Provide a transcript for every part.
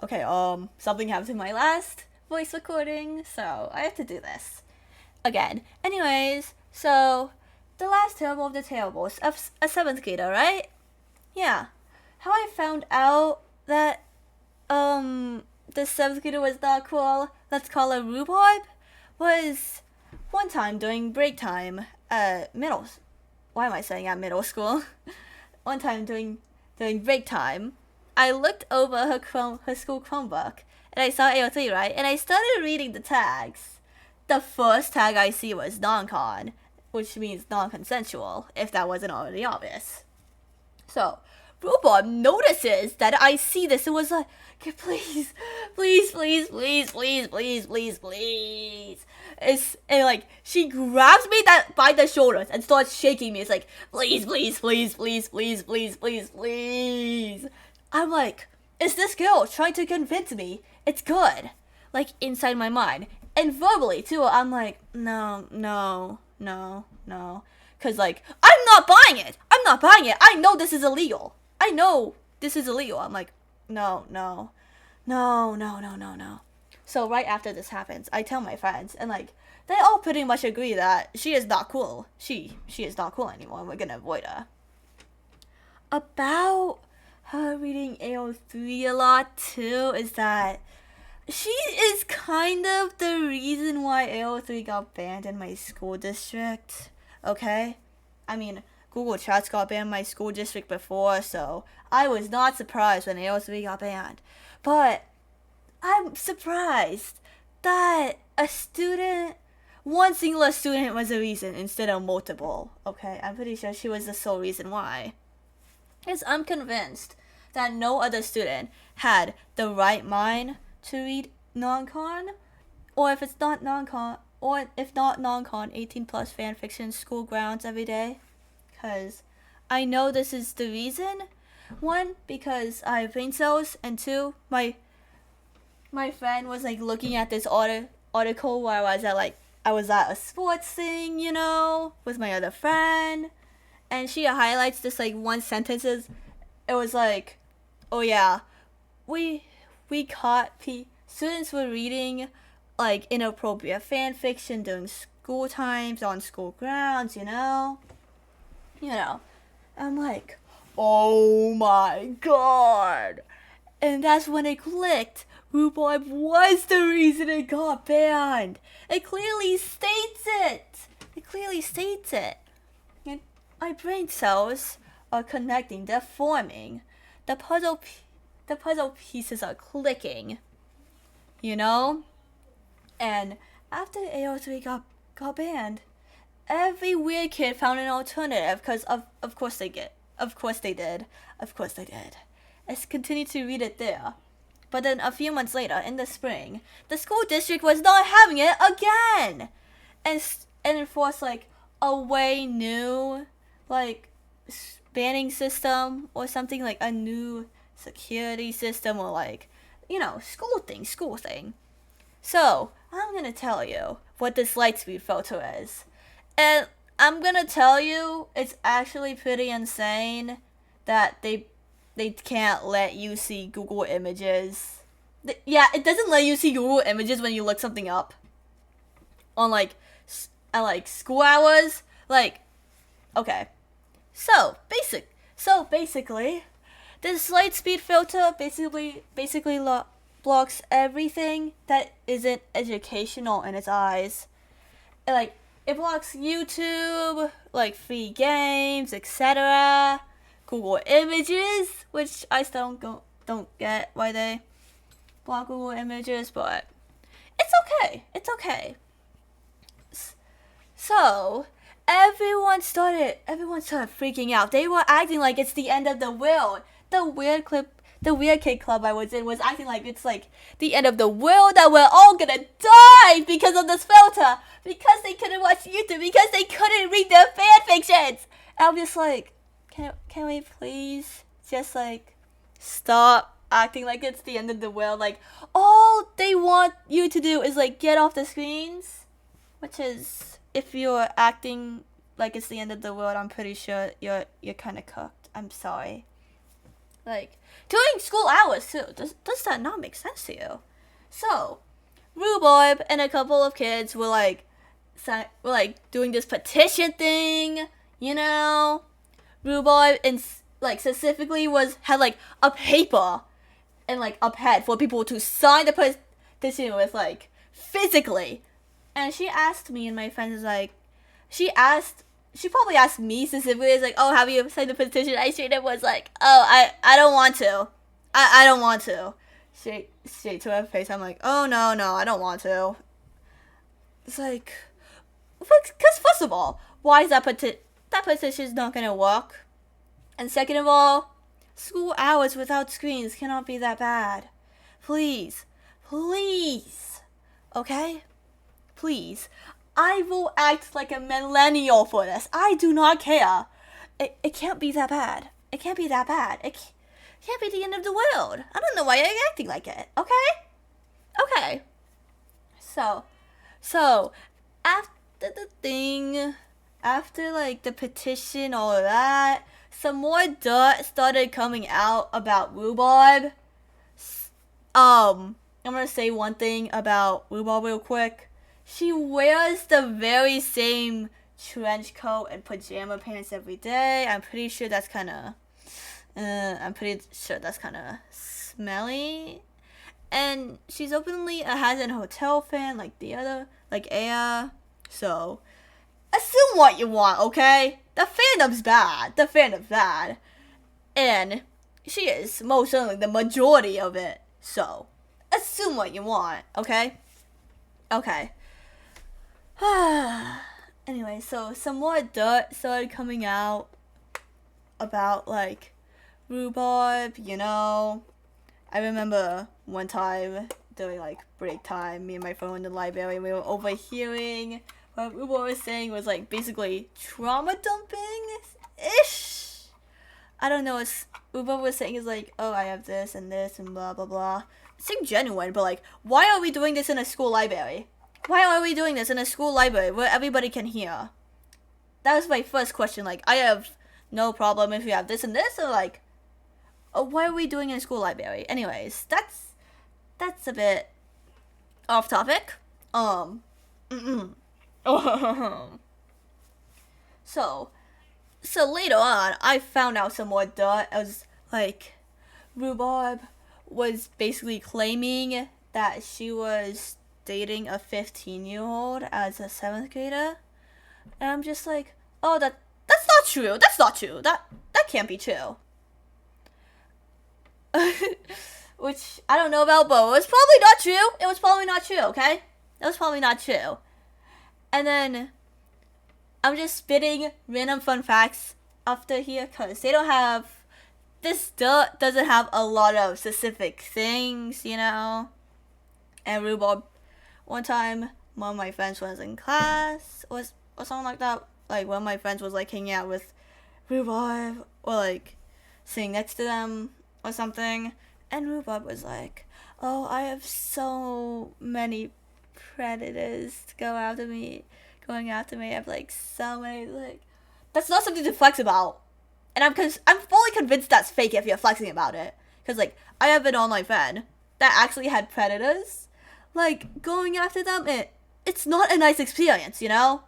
Okay, something happened to my last voice recording, so I have to do this again. Anyways, so the last terrible of the terribles, a seventh grader, right? Yeah. How I found out that the seventh grader was not cool, let's call her rhubarb, was one time during break time at why am I saying at middle school? One time during break time, I looked over her school Chromebook and I saw AO3, right? And I started reading the tags. The first tag I see was non-con, which means non-consensual, if that wasn't already obvious. So, Rhubarb notices that I see this and was like, okay, please, please, please, please, please, please, please, please. And like, she grabs me by the shoulders and starts shaking me. It's like, please, please, please, please, please, please, please, please. I'm like, is this girl trying to convince me it's good? Like, inside my mind. And verbally, too, I'm like, no, no, no, no. Because, like, I'm not buying it. I'm not buying it. I know this is illegal. I know this is illegal. I'm like, no, no, no, no, no, no, no. So right after this happens, I tell my friends, and, like, they all pretty much agree that she is not cool. She is not cool anymore, and we're gonna avoid her. About her reading AO3 a lot, too, is that she is kind of the reason why AO3 got banned in my school district. Okay? I mean, Google Chats got banned in my school district before, so I was not surprised when AO3 got banned. But I'm surprised that one singular student was the reason instead of multiple. Okay? I'm pretty sure she was the sole reason why. Because I'm convinced that no other student had the right mind to read non-con, or if it's not non-con, or if not non-con, 18 plus fanfiction school grounds every day. Because I know this is the reason. One, because I have brain cells, and two, my friend was like looking at this article where I was at a sports thing, with my other friend, and she highlights this like one sentences. It was like, oh yeah, we caught students were reading like inappropriate fan fiction during school times on school grounds, I'm like, oh my god. And that's when it clicked. Rhubarb was the reason it got banned. It clearly states it. And my brain cells are connecting, they're forming. The puzzle pieces are clicking. And after AO3 got banned, every weird kid found an alternative because of course they did. I continued to read it there. But then a few months later, in the spring, the school district was not having it again. And enforced like a way new like banning system or something, like a new security system, or like school thing. So I'm gonna tell you what this Lightspeed filter is, and I'm gonna tell you it's actually pretty insane that they can't let you see Google Images. Yeah, it doesn't let you see Google Images when you look something up on at school hours. Like, okay, so basically, this Lightspeed filter basically blocks everything that isn't educational in its eyes. It blocks YouTube, like free games, etc. Google Images, which I still don't get why they block Google Images, but it's okay. So everyone started freaking out. They were acting like it's the end of the world. The weird kid club I was in was acting like it's like the end of the world, that we're all gonna die because of this filter, because they couldn't watch YouTube, because they couldn't read their fan fictions. And I'm just like, can we please just like stop acting like it's the end of the world? Like, all they want you to do is like get off the screens, which is, if you're acting like it's the end of the world, I'm pretty sure you're kind of cooked. I'm sorry. Like, during school hours, too. Does that not make sense to you? So, Rhubarb and a couple of kids were like, doing this petition thing, you know? Rhubarb, and like, specifically had like a paper and like a pad for people to sign the petition with, like, physically. And she asked me and my friends, like, she probably asked me specifically, it's like, oh, have you signed the petition? I straight up was like, oh, I don't want to. I don't want to. Straight to her face, I'm like, oh, no, I don't want to. It's like, because first of all, why is that petition's not gonna work? And second of all, school hours without screens cannot be that bad. Please, okay? Please. I will act like a millennial for this. I do not care. It can't be that bad. It can't be that bad. It can't be the end of the world. I don't know why you're acting like it, okay? So, after like the petition, all of that, some more dirt started coming out about Rhubarb. I'm gonna say one thing about Rhubarb real quick. She wears the very same trench coat and pajama pants every day. I'm pretty sure that's kind of smelly. And she's openly a Hazard Hotel fan, like the other, like Aya. So, assume what you want, okay? The fandom's bad. And she is most certainly the majority of it. So, assume what you want, okay? Okay. Anyway, so some more dirt started coming out about, like, Rhubarb, you know. I remember one time during, like, break time, me and my friend were in the library, and we were overhearing what Rhubarb was saying was, like, basically trauma dumping-ish. I don't know, what Rhubarb was saying is like, oh, I have this and blah, blah, blah. It seemed genuine, but, like, why are we doing this in a school library? Why are we doing this in a school library where everybody can hear? That was my first question. Like, I have no problem if you have this and this, or like, oh, why are we doing it in a school library? Anyways, that's a bit off topic. So later on, I found out some more dirt. I was like, Rhubarb was basically claiming that she was dating a 15-year-old as a 7th grader. And I'm just like, oh, that's not true. That can't be true. Which I don't know about, but it was probably not true, okay? It was probably not true. And then I'm just spitting random fun facts after here, because this doesn't have a lot of specific things, you know? And Rhubarb, one time, one of my friends was in class, or something like that. Like, one of my friends was, like, hanging out with Rhubarb, or, like, sitting next to them, or something. And Rhubarb was like, oh, I have so many predators going after me. I have, like, so many, like... That's not something to flex about. And I'm fully convinced that's fake if you're flexing about it. Because, like, I have an online friend that actually had predators. Like, going after them, it's not a nice experience, you know?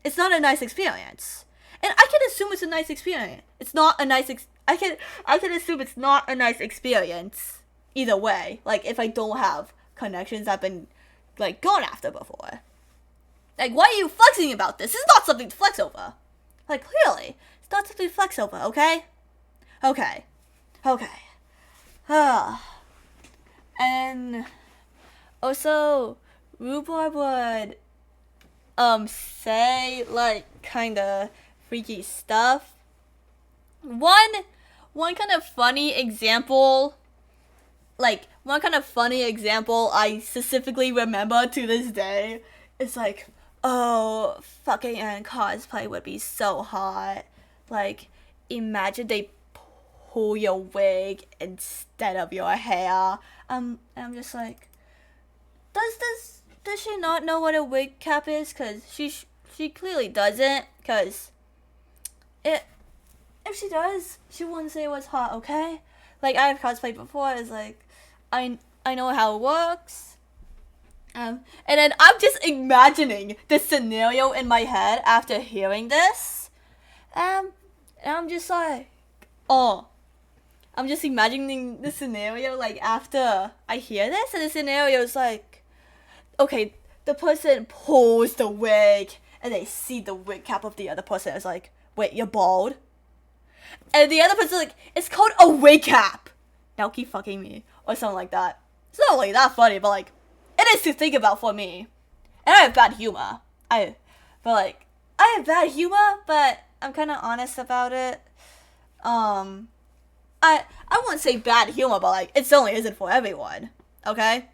It's not a nice experience. And I can assume it's a nice experience. It's not a nice I can assume it's not a nice experience either way. Like, if I don't have connections I've been, like, gone after before. Like, why are you flexing about this? This is not something to flex over. Like, clearly, it's not something to flex over, okay? Okay. And also, Rhubarb would say, like, kinda freaky stuff. One kind of funny example I specifically remember to this day is like, oh, fucking and cosplay would be so hot. Like, imagine they pull your wig instead of your hair. I'm just like, does she not know what a wig cap is? Cause she clearly doesn't. Cause if she does, she wouldn't say it was hot, okay? like I've cosplayed before. It's like I know how it works. And then I'm just imagining the scenario in my head after hearing this. And I'm just like, oh. I'm just imagining the scenario like after I hear this, and the scenario is like, okay, the person pulls the wig, and they see the wig cap of the other person. It's like, wait, you're bald? And the other person's like, it's called a wig cap. Now keep fucking me, or something like that. It's not like that funny, but like, it is to think about for me. And I have bad humor. I have bad humor, but I'm kind of honest about it. I won't say bad humor, but like, it certainly isn't for everyone. Okay?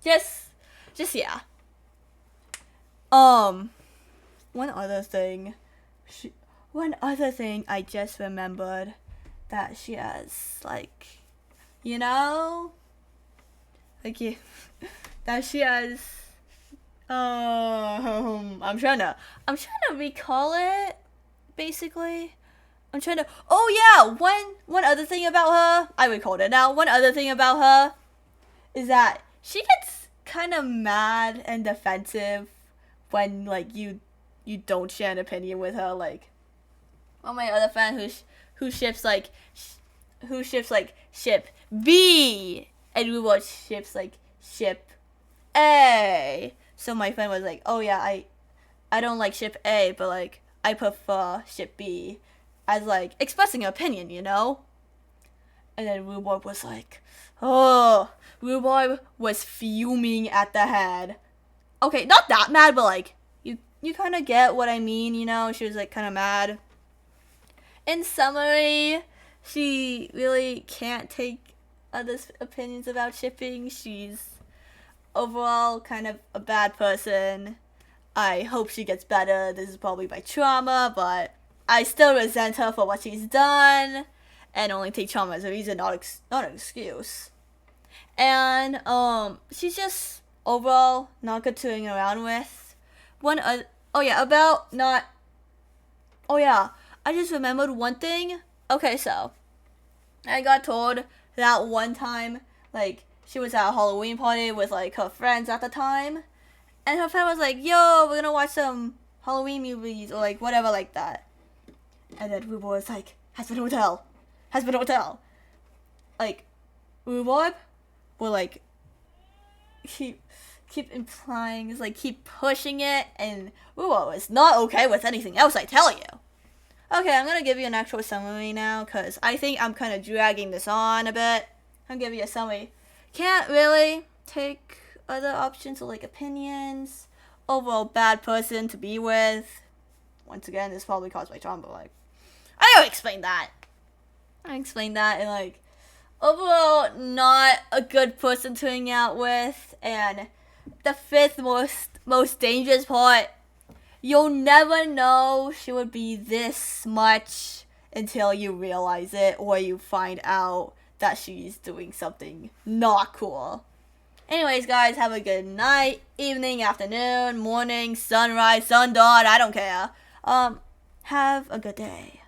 Just yeah. One other thing I just remembered that she has, like, you know, like, yeah, that she has, I'm trying to recall it, basically. Oh yeah, one other thing about her, I recalled it now. One other thing about her is that she gets kind of mad and defensive when, like, you don't share an opinion with her. Like, one of my other friend who ships ship B, and we watch ships like ship A. So my friend was like, oh yeah, I don't like ship A, but like I prefer ship B, as like expressing an opinion, you know? And then Rhubarb was like, oh, Rhubarb was fuming at the head. Okay, not that mad, but like, you kind of get what I mean, you know? She was like kind of mad. In summary, she really can't take others' opinions about shipping. She's overall kind of a bad person. I hope she gets better. This is probably my trauma, but I still resent her for what she's done, and only take trauma as a reason, not an excuse. And she's just overall not good to hang around with. I just remembered one thing. Okay, so I got told that one time, like, she was at a Halloween party with like her friends at the time, and her friend was like, yo, we're gonna watch some Halloween movies or like whatever like that. And then Rhubarb was like, Husband Hotel. Like, Rhubarb will like keep implying, like keep pushing it, and Rhubarb is not okay with anything else, I tell you. Okay, I'm gonna give you an actual summary now, because I think I'm kind of dragging this on a bit. I'll give you a summary. Can't really take other options or like opinions. Overall bad person to be with. Once again, this probably caused my trauma, but like, I already explained that. And like, overall not a good person to hang out with. And the fifth most dangerous part, you'll never know she would be this much until you realize it, or you find out that she's doing something not cool. Anyways, guys, have a good night, evening, afternoon, morning, sunrise, sundawn, I don't care. Have a good day.